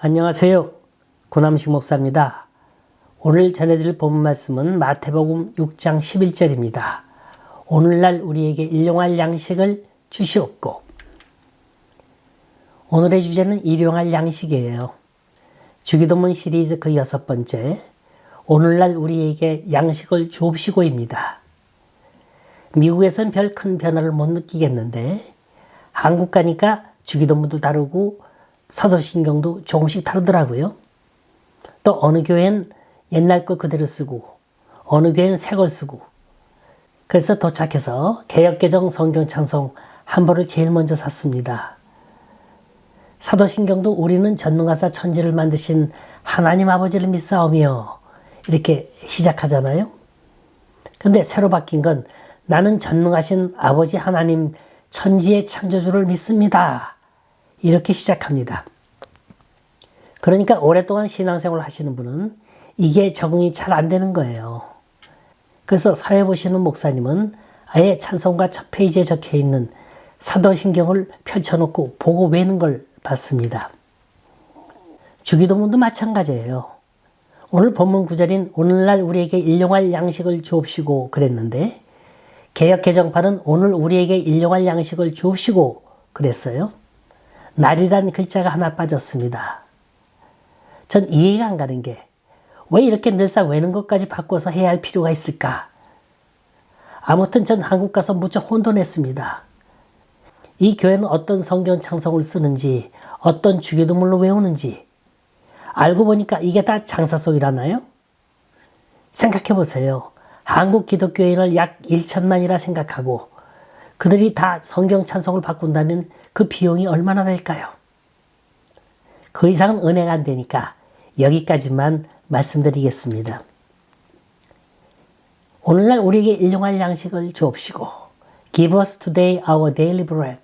안녕하세요. 고남식 목사입니다. 오늘 전해드릴 본문 말씀은 마태복음 6장 11절입니다. 오늘날 우리에게 일용할 양식을 주시옵고. 오늘의 주제는 일용할 양식이에요. 주기도문 시리즈 그 6번째, 오늘날 우리에게 양식을 주옵시고입니다. 미국에선 별 큰 변화를 못 느끼겠는데 한국 가니까 주기도문도 다르고 사도신경도 조금씩 다르더라고요. 또 어느 교회는 옛날 거 그대로 쓰고 어느 교회는 새 거 쓰고, 그래서 도착해서 개역개정 성경찬송 한 벌을 제일 먼저 샀습니다. 사도신경도 우리는 전능하사 천지를 만드신 하나님 아버지를 믿사오며 이렇게 시작하잖아요. 근데 새로 바뀐 건 나는 전능하신 아버지 하나님 천지의 창조주를 믿습니다. 이렇게 시작합니다. 그러니까 오랫동안 신앙생활을 하시는 분은 이게 적응이 잘 안 되는 거예요. 그래서 사회 보시는 목사님은 아예 찬송가 첫 페이지에 적혀 있는 사도신경을 펼쳐놓고 보고 외는 걸 봤습니다. 주기도문도 마찬가지예요. 오늘 본문 구절인 오늘날 우리에게 일용할 양식을 주옵시고 그랬는데, 개역개정판은 오늘 우리에게 일용할 양식을 주옵시고 그랬어요. 날이란 글자가 하나 빠졌습니다. 전 이해가 안 가는 게 왜 이렇게 늘상 외는 것까지 바꿔서 해야 할 필요가 있을까? 아무튼 전 한국 가서 무척 혼돈했습니다. 이 교회는 어떤 성경 창성을 쓰는지, 어떤 주기도문을 외우는지 알고 보니까 이게 다 장사속이라나요? 생각해 보세요. 한국 기독교인을 약 1천만이라 생각하고 그들이 다 성경 찬송을 바꾼다면 그 비용이 얼마나 될까요? 그 이상은 은혜가 안 되니까 여기까지만 말씀드리겠습니다. 오늘날 우리에게 일용할 양식을 주옵시고. Give us today our daily bread.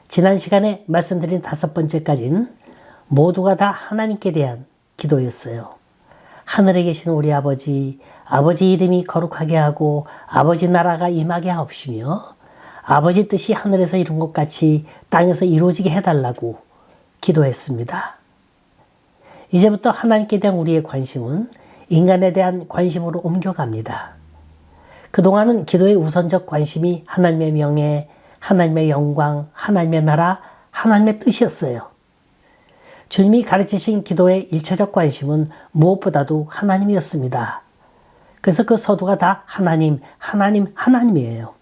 지난 시간에 말씀드린 5번째까지는 모두가 다 하나님께 대한 기도였어요. 하늘에 계신 우리 아버지, 아버지 이름이 거룩하게 하고 아버지 나라가 임하게 하옵시며 아버지 뜻이 하늘에서 이룬 것 같이 땅에서 이루어지게 해달라고 기도했습니다. 이제부터 하나님께 대한 우리의 관심은 인간에 대한 관심으로 옮겨갑니다. 그동안은 기도의 우선적 관심이 하나님의 명예, 하나님의 영광, 하나님의 나라, 하나님의 뜻이었어요. 주님이 가르치신 기도의 1차적 관심은 무엇보다도 하나님이었습니다. 그래서 그 서두가 다 하나님, 하나님, 하나님이에요.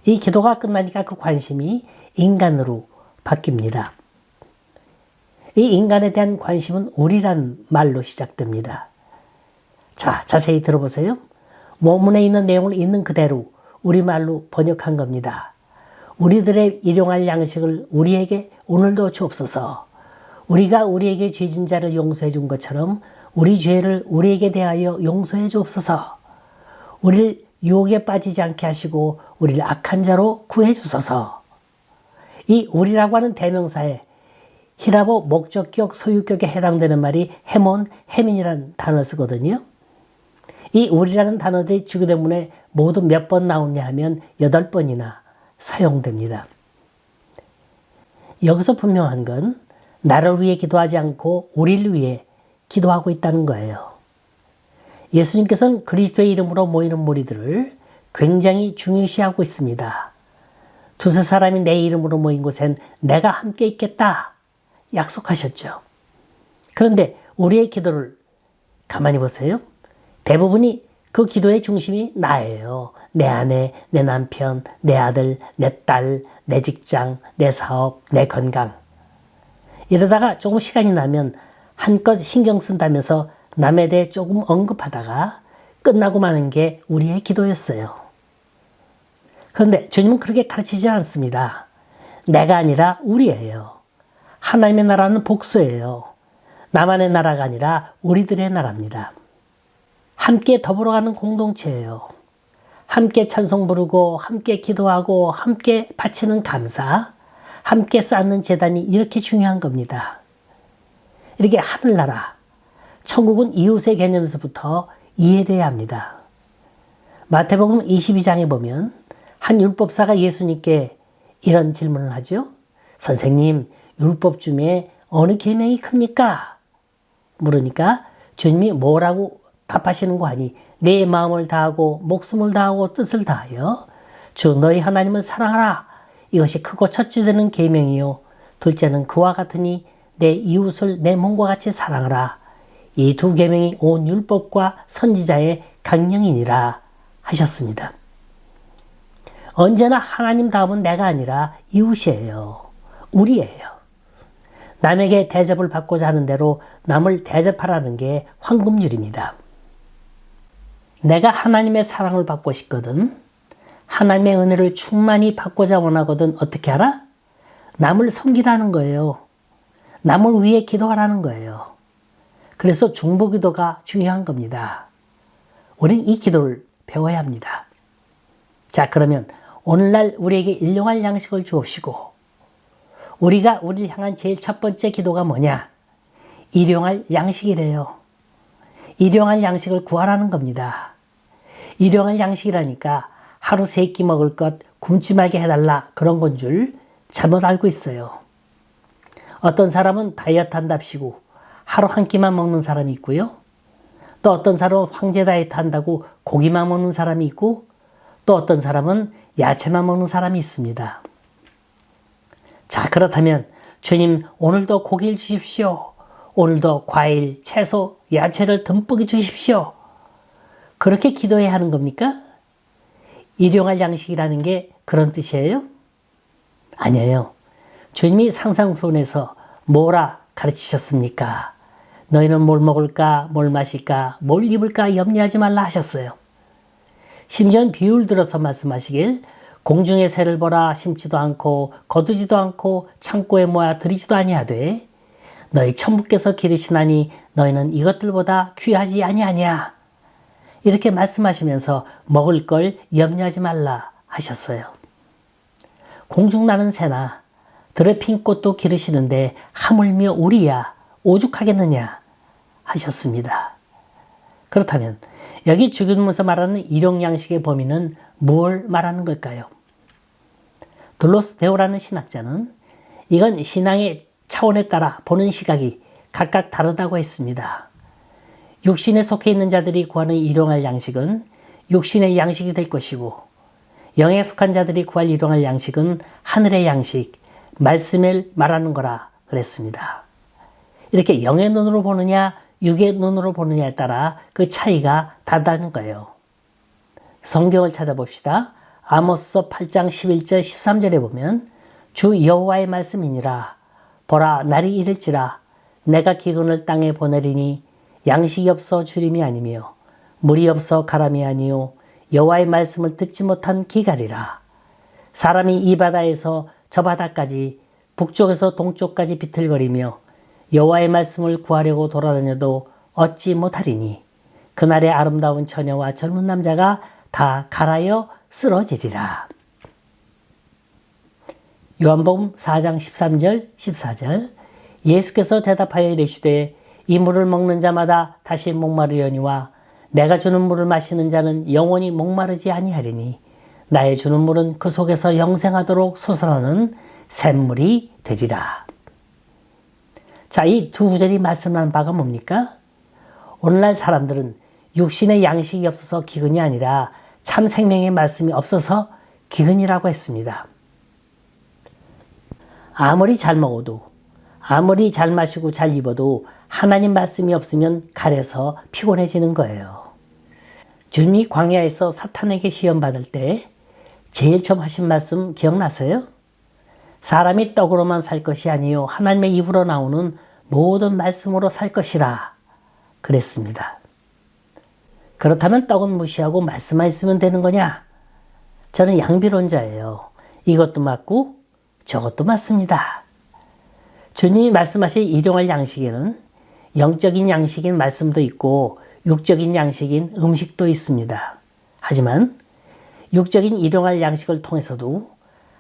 이 기도가 끝나니까 그 관심이 인간으로 바뀝니다. 이 인간에 대한 관심은 우리란 말로 시작됩니다. 자, 자세히 들어보세요. 원문에 있는 내용을 있는 그대로 우리말로 번역한 겁니다. 우리들의 일용할 양식을 우리에게 오늘도 주옵소서. 우리가 우리에게 죄진 자를 용서해 준 것처럼 우리 죄를 우리에게 대하여 용서해 주옵소서. 우리를 유혹에 빠지지 않게 하시고 우리를 악한 자로 구해 주소서. 이 우리라고 하는 대명사에 히라보 목적격 소유격에 해당되는 말이 헤몬, 헤민이라는 단어를 쓰거든요. 이 우리라는 단어들이 주기도문에 모두 몇 번 나오냐 하면 8번이나 사용됩니다. 여기서 분명한 건 나를 위해 기도하지 않고 우리를 위해 기도하고 있다는 거예요. 예수님께서는 그리스도의 이름으로 모이는 무리들을 굉장히 중요시하고 있습니다. 두세 사람이 내 이름으로 모인 곳엔 내가 함께 있겠다 약속하셨죠. 그런데 우리의 기도를 가만히 보세요. 대부분이 그 기도의 중심이 나예요. 내 아내, 내 남편, 내 아들, 내 딸, 내 직장, 내 사업, 내 건강. 이러다가 조금 시간이 나면 한껏 신경 쓴다면서 남에 대해 조금 언급하다가 끝나고 마는 게 우리의 기도였어요. 그런데 주님은 그렇게 가르치지 않습니다. 내가 아니라 우리예요. 하나님의 나라는 복수예요. 나만의 나라가 아니라 우리들의 나라입니다. 함께 더불어가는 공동체예요. 함께 찬송 부르고 함께 기도하고 함께 바치는 감사, 함께 쌓는 제단이 이렇게 중요한 겁니다. 이렇게 하늘나라, 천국은 이웃의 개념에서부터 이해돼야 합니다. 마태복음 22장에 보면 한 율법사가 예수님께 이런 질문을 하죠. 선생님, 율법 중에 어느 계명이 큽니까? 물으니까 주님이 뭐라고 답하시는 거 아니? 내 마음을 다하고 목숨을 다하고 뜻을 다하여 주 너희 하나님을 사랑하라. 이것이 크고 첫째 되는 계명이요. 둘째는 그와 같으니 내 이웃을 내 몸과 같이 사랑하라. 이 두 계명이 온 율법과 선지자의 강령이니라 하셨습니다. 언제나 하나님 다음은 내가 아니라 이웃이에요. 우리예요. 남에게 대접을 받고자 하는 대로 남을 대접하라는 게 황금률입니다. 내가 하나님의 사랑을 받고 싶거든, 하나님의 은혜를 충만히 받고자 원하거든 어떻게 하라? 남을 섬기라는 거예요. 남을 위해 기도하라는 거예요. 그래서 중보기도가 중요한 겁니다. 우린 이 기도를 배워야 합니다. 자, 그러면 오늘날 우리에게 일용할 양식을 주옵시고, 우리가 우리를 향한 제일 첫 번째 기도가 뭐냐? 일용할 양식이래요. 일용할 양식을 구하라는 겁니다. 일용할 양식이라니까 하루 3끼 먹을 것 굶지 말게 해달라 그런 건 줄 잘못 알고 있어요. 어떤 사람은 다이어트 한답시고 하루 한 끼만 먹는 사람이 있고요. 또 어떤 사람은 황제 다이어트 한다고 고기만 먹는 사람이 있고, 또 어떤 사람은 야채만 먹는 사람이 있습니다. 자, 그렇다면 주님 오늘도 고기를 주십시오. 오늘도 과일, 채소, 야채를 듬뿍 주십시오. 그렇게 기도해야 하는 겁니까? 일용할 양식이라는 게 그런 뜻이에요? 아니에요. 주님이 상상수훈에서 뭐라 가르치셨습니까? 너희는 뭘 먹을까, 뭘 마실까, 뭘 입을까 염려하지 말라 하셨어요. 심지어는 비유를 들어서 말씀하시길 공중의 새를 보라, 심지도 않고 거두지도 않고 창고에 모아 들이지도 아니하되 너희 천부께서 기르시나니 너희는 이것들보다 귀하지 아니하냐. 이렇게 말씀하시면서 먹을 걸 염려하지 말라 하셨어요. 공중 나는 새나 들에 핀 꽃도 기르시는데 하물며 우리야 오죽하겠느냐 하셨습니다. 그렇다면 여기 주기도문에서 말하는 일용양식의 범위는 뭘 말하는 걸까요? 둘로스 데오라는 신학자는 이건 신앙의 차원에 따라 보는 시각이 각각 다르다고 했습니다. 육신에 속해 있는 자들이 구하는 일용할 양식은 육신의 양식이 될 것이고, 영에 속한 자들이 구할 일용할 양식은 하늘의 양식, 말씀을 말하는 거라 그랬습니다. 이렇게 영의 눈으로 보느냐 육의 눈으로 보느냐에 따라 그 차이가 다르다는 거예요. 성경을 찾아봅시다. 아모스서 8장 11절 13절에 보면 주 여호와의 말씀이니라. 보라, 날이 이를지라. 내가 기근을 땅에 보내리니 양식이 없어 주림이 아니며 물이 없어 가람이 아니요 여호와의 말씀을 듣지 못한 기갈이라. 사람이 이 바다에서 저 바다까지 북쪽에서 동쪽까지 비틀거리며 여호와의 말씀을 구하려고 돌아다녀도 얻지 못하리니 그날의 아름다운 처녀와 젊은 남자가 다 갈아여 쓰러지리라. 요한복음 4장 13절 14절 예수께서 대답하여 이르시되 이 물을 먹는 자마다 다시 목마르려니와 내가 주는 물을 마시는 자는 영원히 목마르지 아니하리니 나의 주는 물은 그 속에서 영생하도록 솟아나는 샘물이 되리라. 자, 이 두 구절이 말씀하는 바가 뭡니까? 오늘날 사람들은 육신의 양식이 없어서 기근이 아니라 참 생명의 말씀이 없어서 기근이라고 했습니다. 아무리 잘 먹어도, 아무리 잘 마시고 잘 입어도 하나님 말씀이 없으면 가려서 피곤해지는 거예요. 주님이 광야에서 사탄에게 시험받을 때 제일 처음 하신 말씀 기억나세요? 사람이 떡으로만 살 것이 아니요 하나님의 입으로 나오는 모든 말씀으로 살 것이라 그랬습니다. 그렇다면 떡은 무시하고 말씀만 있으면 되는 거냐? 저는 양비론자예요. 이것도 맞고 저것도 맞습니다. 주님이 말씀하신 일용할 양식에는 영적인 양식인 말씀도 있고 육적인 양식인 음식도 있습니다. 하지만 육적인 일용할 양식을 통해서도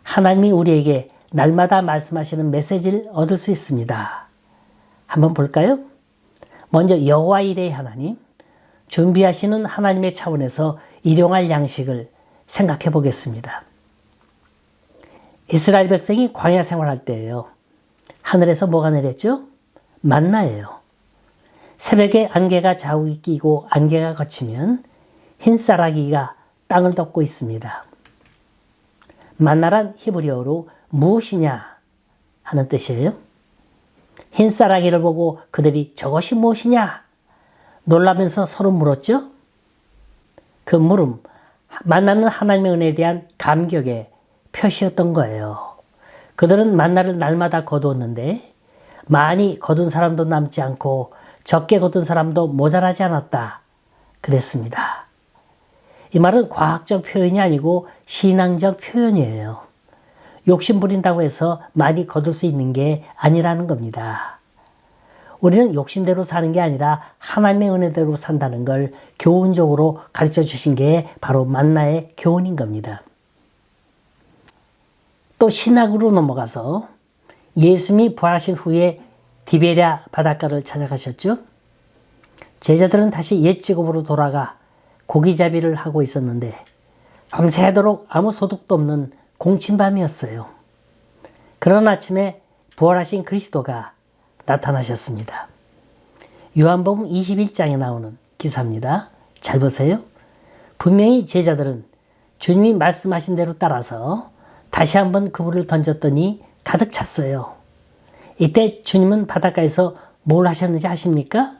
하나님이 우리에게 날마다 말씀하시는 메시지를 얻을 수 있습니다. 한번 볼까요? 먼저 여호와 이레의 하나님, 준비하시는 하나님의 차원에서 일용할 양식을 생각해 보겠습니다. 이스라엘 백성이 광야 생활할 때예요. 하늘에서 뭐가 내렸죠? 만나예요. 새벽에 안개가 자욱이 끼고 안개가 걷히면 흰쌀아기가 땅을 덮고 있습니다. 만나란 히브리어로 무엇이냐 하는 뜻이에요. 흰쌀아기를 보고 그들이 저것이 무엇이냐 놀라면서 서로 물었죠. 그 물음, 만나는 하나님의 은혜에 대한 감격의 표시였던 거예요. 그들은 만나를 날마다 거두었는데 많이 거둔 사람도 남지 않고 적게 거둔 사람도 모자라지 않았다 그랬습니다. 이 말은 과학적 표현이 아니고 신앙적 표현이에요. 욕심 부린다고 해서 많이 거둘 수 있는 게 아니라는 겁니다. 우리는 욕심대로 사는 게 아니라 하나님의 은혜대로 산다는 걸 교훈적으로 가르쳐 주신 게 바로 만나의 교훈인 겁니다. 또 신학으로 넘어가서 예수님이 부활하신 후에 디베랴 바닷가를 찾아가셨죠. 제자들은 다시 옛 직업으로 돌아가 고기잡이를 하고 있었는데 밤새도록 아무 소득도 없는 공침밤이었어요. 그런 아침에 부활하신 그리스도가 나타나셨습니다. 요한복음 21장에 나오는 기사입니다. 잘 보세요. 분명히 제자들은 주님이 말씀하신 대로 따라서 다시 한번 그물을 던졌더니 가득 찼어요. 이때 주님은 바닷가에서 뭘 하셨는지 아십니까?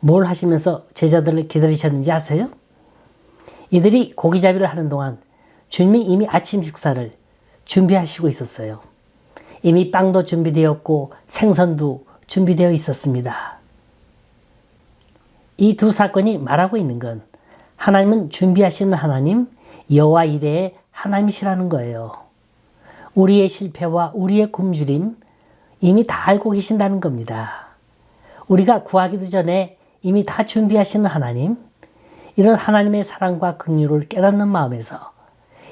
뭘 하시면서 제자들을 기다리셨는지 아세요? 이들이 고기잡이를 하는 동안 주님이 이미 아침 식사를 준비하시고 있었어요. 이미 빵도 준비되었고 생선도 준비되어 있었습니다. 이 두 사건이 말하고 있는 건 하나님은 준비하시는 하나님, 여호와 이레의 하나님이시라는 거예요. 우리의 실패와 우리의 굶주림 이미 다 알고 계신다는 겁니다. 우리가 구하기도 전에 이미 다 준비하시는 하나님, 이런 하나님의 사랑과 긍휼을 깨닫는 마음에서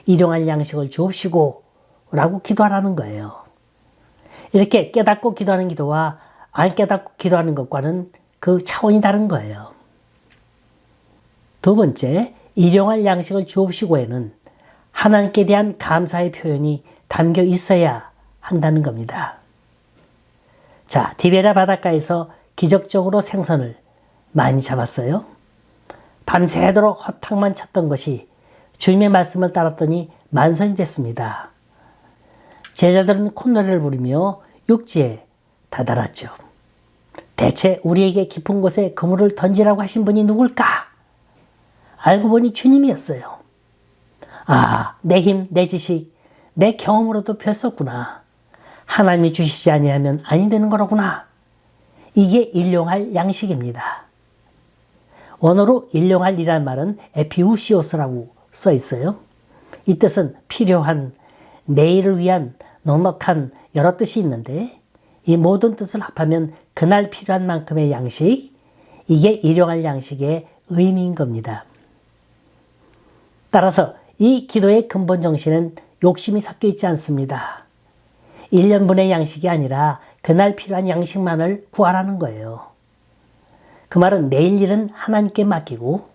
일용할 양식을 주옵시고 라고 기도하라는 거예요. 이렇게 깨닫고 기도하는 기도와 안 깨닫고 기도하는 것과는 그 차원이 다른 거예요. 두 번째, 일용할 양식을 주옵시고에는 하나님께 대한 감사의 표현이 담겨 있어야 한다는 겁니다. 자, 디베랴 바닷가에서 기적적으로 생선을 많이 잡았어요. 밤새도록 허탕만 쳤던 것이 주님의 말씀을 따랐더니 만선이 됐습니다. 제자들은 콧노래를 부르며 육지에 다다랐죠. 대체 우리에게 깊은 곳에 그물을 던지라고 하신 분이 누굴까? 알고 보니 주님이었어요. 아, 내 힘, 내 지식, 내 경험으로도 폈었구나. 하나님이 주시지 아니하면 아니 되는 거로구나. 이게 일용할 양식입니다. 원어로 일용할 이란 말은 에피우시오스라고 써 있어요. 이 뜻은 필요한, 내일을 위한, 넉넉한 여러 뜻이 있는데 이 모든 뜻을 합하면 그날 필요한 만큼의 양식, 이게 일용할 양식의 의미인 겁니다. 따라서 이 기도의 근본 정신은 욕심이 섞여 있지 않습니다. 1년분의 양식이 아니라 그날 필요한 양식만을 구하라는 거예요. 그 말은 내일 일은 하나님께 맡기고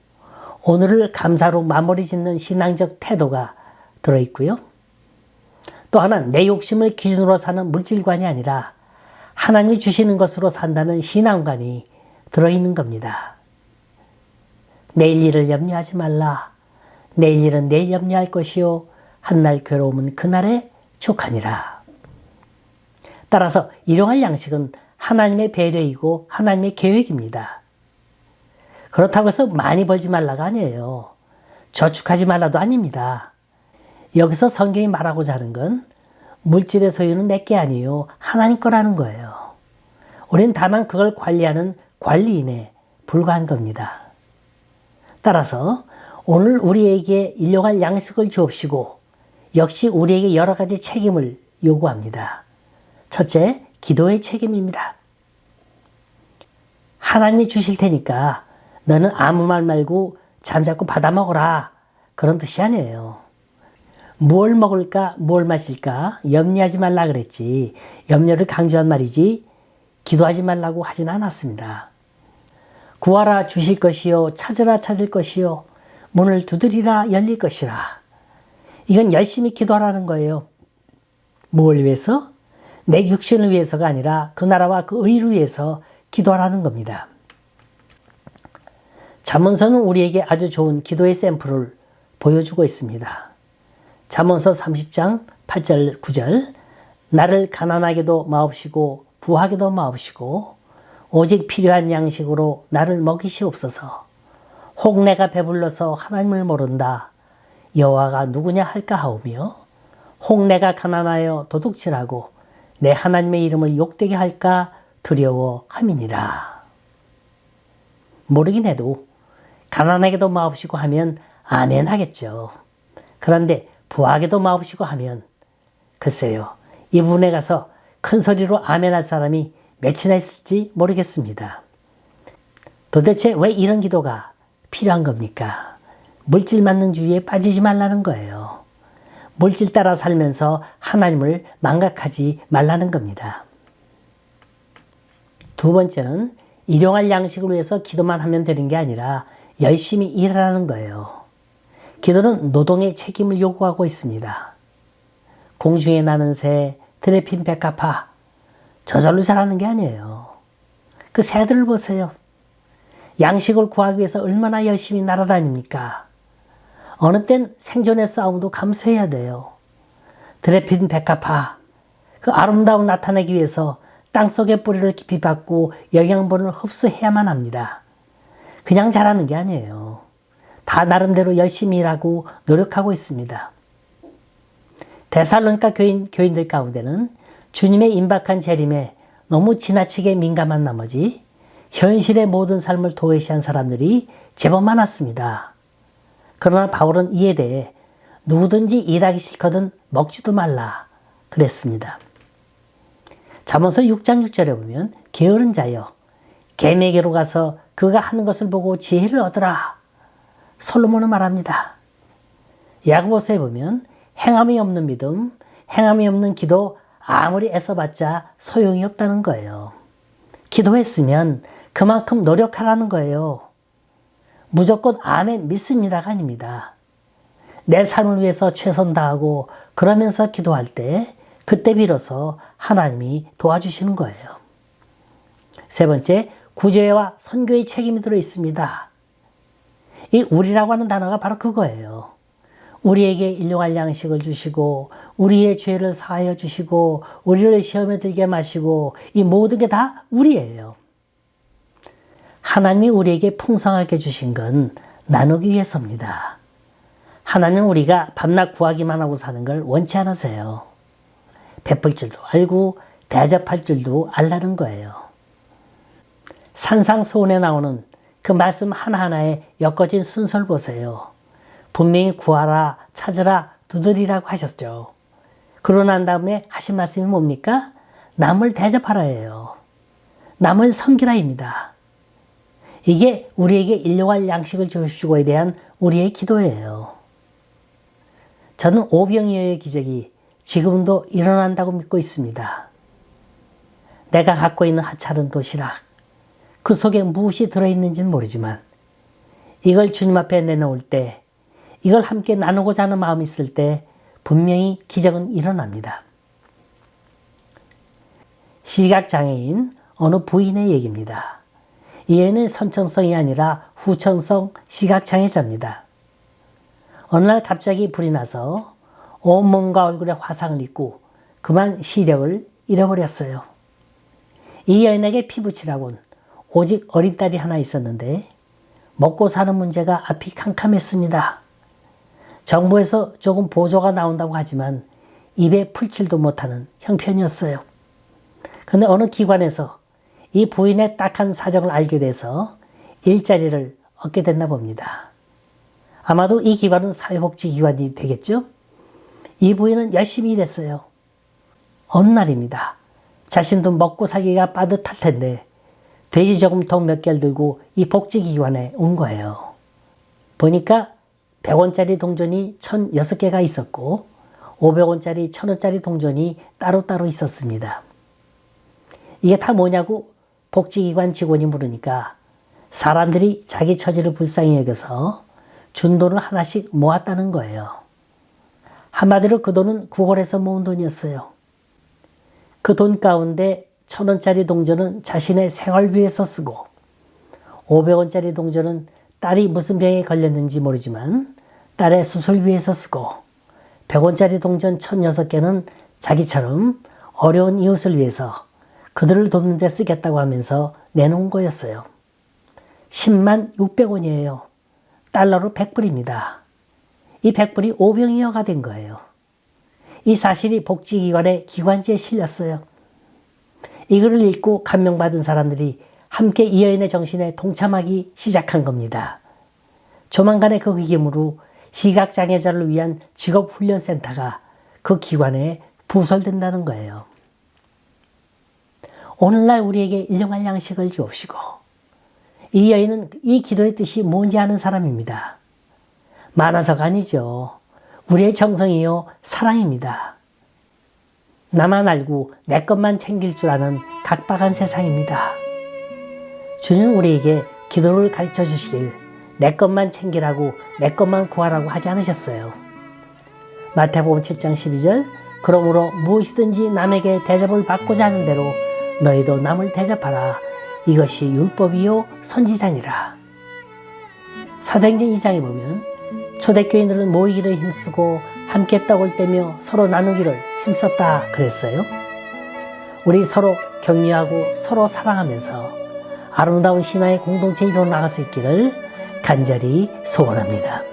오늘을 감사로 마무리 짓는 신앙적 태도가 들어있고요. 또 하나는 내 욕심을 기준으로 사는 물질관이 아니라 하나님이 주시는 것으로 산다는 신앙관이 들어있는 겁니다. 내일 일을 염려하지 말라. 내일 일은 내일 염려할 것이요 한날 괴로움은 그날에 족하니라. 따라서 일용할 양식은 하나님의 배려이고 하나님의 계획입니다. 그렇다고 해서 많이 벌지 말라가 아니에요. 저축하지 말라도 아닙니다. 여기서 성경이 말하고자 하는 건 물질의 소유는 내게 아니요 하나님 거라는 거예요. 우리는 다만 그걸 관리하는 관리인에 불과한 겁니다. 따라서 오늘 우리에게 일용할 양식을 주옵시고 역시 우리에게 여러 가지 책임을 요구합니다. 첫째, 기도의 책임입니다. 하나님이 주실 테니까 너는 아무 말 말고 잠자코 받아 먹어라. 그런 뜻이 아니에요. 뭘 먹을까, 뭘 마실까 염려하지 말라 그랬지. 염려를 강조한 말이지 기도하지 말라고 하진 않았습니다. 구하라 주실 것이요 찾으라 찾을 것이요 문을 두드리라 열릴 것이라. 이건 열심히 기도하라는 거예요. 뭘 위해서? 내 육신을 위해서가 아니라 그 나라와 그 의를 위해서 기도하라는 겁니다. 잠언서는 우리에게 아주 좋은 기도의 샘플을 보여주고 있습니다. 잠언서 30장 8절 9절 나를 가난하게도 마옵시고 부하게도 마옵시고 오직 필요한 양식으로 나를 먹이시옵소서. 혹 내가 배불러서 하나님을 모른다. 여호와가 누구냐 할까 하오며 혹 내가 가난하여 도둑질하고 내 하나님의 이름을 욕되게 할까 두려워함이니라. 모르긴 해도 가난하게도 마옵시고 하면 아멘 하겠죠. 그런데 부하게도 마옵시고 하면 글쎄요. 이 부분에 가서 큰 소리로 아멘 할 사람이 몇이나 있을지 모르겠습니다. 도대체 왜 이런 기도가 필요한 겁니까? 물질 만능주의에 빠지지 말라는 거예요. 물질 따라 살면서 하나님을 망각하지 말라는 겁니다. 두 번째는 일용할 양식을 위해서 기도만 하면 되는 게 아니라 열심히 일하라는 거예요. 기도는 노동의 책임을 요구하고 있습니다. 공중에 나는 새, 들에 핀 백합화, 저절로 자라는 게 아니에요. 그 새들을 보세요. 양식을 구하기 위해서 얼마나 열심히 날아다닙니까? 어느 땐 생존의 싸움도 감수해야 돼요. 들에 핀 백합화, 그 아름다움 나타내기 위해서 땅속의 뿌리를 깊이 받고 영양분을 흡수해야만 합니다. 그냥 자라는 게 아니에요. 다 나름대로 열심히 일하고 노력하고 있습니다. 데살로니가 교인들 가운데는 주님의 임박한 재림에 너무 지나치게 민감한 나머지 현실의 모든 삶을 도외시한 사람들이 제법 많았습니다. 그러나 바울은 이에 대해 누구든지 일하기 싫거든 먹지도 말라 그랬습니다. 잠언서 6장 6절에 보면 게으른 자여 개에게로 가서 그가 하는 것을 보고 지혜를 얻으라. 솔로몬은 말합니다. 야고보서에 보면 행함이 없는 믿음, 행함이 없는 기도 아무리 애써봤자 소용이 없다는 거예요. 기도했으면 그만큼 노력하라는 거예요. 무조건 아멘 믿습니다가 아닙니다. 내 삶을 위해서 최선 다하고 그러면서 기도할 때 그때 비로소 하나님이 도와주시는 거예요. 세 번째, 구제와 선교의 책임이 들어 있습니다. 이 우리라고 하는 단어가 바로 그거예요. 우리에게 일용할 양식을 주시고 우리의 죄를 사하여 주시고 우리를 시험에 들게 마시고 이 모든 게 다 우리예요. 하나님이 우리에게 풍성하게 주신 건 나누기 위해서입니다. 하나님은 우리가 밤낮 구하기만 하고 사는 걸 원치 않으세요. 베풀 줄도 알고 대접할 줄도 알라는 거예요. 산상수훈에 나오는 그 말씀 하나하나에 엮어진 순서를 보세요. 분명히 구하라, 찾으라, 두드리라고 하셨죠. 그러고 난 다음에 하신 말씀이 뭡니까? 남을 대접하라예요. 남을 섬기라입니다. 이게 우리에게 일용할 양식을 주시고에 대한 우리의 기도예요. 저는 오병이어의 기적이 지금도 일어난다고 믿고 있습니다. 내가 갖고 있는 하찮은 도시락, 그 속에 무엇이 들어있는지는 모르지만 이걸 주님 앞에 내놓을 때, 이걸 함께 나누고자 하는 마음이 있을 때 분명히 기적은 일어납니다. 시각장애인 어느 부인의 얘기입니다. 이 애는 선천성이 아니라 후천성 시각장애자입니다. 어느 날 갑자기 불이 나서 온몸과 얼굴에 화상을 입고 그만 시력을 잃어버렸어요. 이 여인에게 피부치라곤 오직 어린 딸이 하나 있었는데 먹고 사는 문제가 앞이 캄캄했습니다. 정부에서 조금 보조가 나온다고 하지만 입에 풀칠도 못하는 형편이었어요. 근데 어느 기관에서 이 부인의 딱한 사정을 알게 돼서 일자리를 얻게 됐나 봅니다. 아마도 이 기관은 사회복지기관이 되겠죠? 이 부인은 열심히 일했어요. 어느 날입니다. 자신도 먹고 살기가 빠듯할 텐데 돼지 저금통 몇 개를 들고 이 복지기관에 온 거예요. 보니까 100원짜리 동전이 1006개가 있었고 500원짜리 1000원짜리 동전이 따로따로 있었습니다. 이게 다 뭐냐고 복지기관 직원이 물으니까 사람들이 자기 처지를 불쌍히 여겨서 준 돈을 하나씩 모았다는 거예요. 한마디로 그 돈은 구걸해서 모은 돈이었어요. 그 돈 가운데 1,000원짜리 동전은 자신의 생활비에서 쓰고 500원짜리 동전은 딸이 무슨 병에 걸렸는지 모르지만 딸의 수술비에서 쓰고 100원짜리 동전 1,006개는 자기처럼 어려운 이웃을 위해서 그들을 돕는 데 쓰겠다고 하면서 내놓은 거였어요. 10만 600원이에요. 달러로 100불입니다. 이 100불이 5병이어가 된 거예요. 이 사실이 복지기관의 기관지에 실렸어요. 이 글을 읽고 감명받은 사람들이 함께 이 여인의 정신에 동참하기 시작한 겁니다. 조만간에 그 기금으로 시각장애자를 위한 직업훈련센터가 그 기관에 부설된다는 거예요. 오늘날 우리에게 일용할 양식을 주옵시고, 이 여인은 이 기도의 뜻이 뭔지 아는 사람입니다. 많아서가 아니죠. 우리의 정성이요 사랑입니다. 나만 알고 내 것만 챙길 줄 아는 각박한 세상입니다. 주님 우리에게 기도를 가르쳐 주시길 내 것만 챙기라고 내 것만 구하라고 하지 않으셨어요. 마태복음 7장 12절 그러므로 무엇이든지 남에게 대접을 받고자 하는 대로 너희도 남을 대접하라. 이것이 율법이요 선지자니라. 사도행전 2장에 보면 초대교인들은 모이기를 힘쓰고 함께 떡을 떼며 서로 나누기를 힘썼다 그랬어요. 우리 서로 격려하고 서로 사랑하면서 아름다운 신화의 공동체 이루어 나갈 수 있기를 간절히 소원합니다.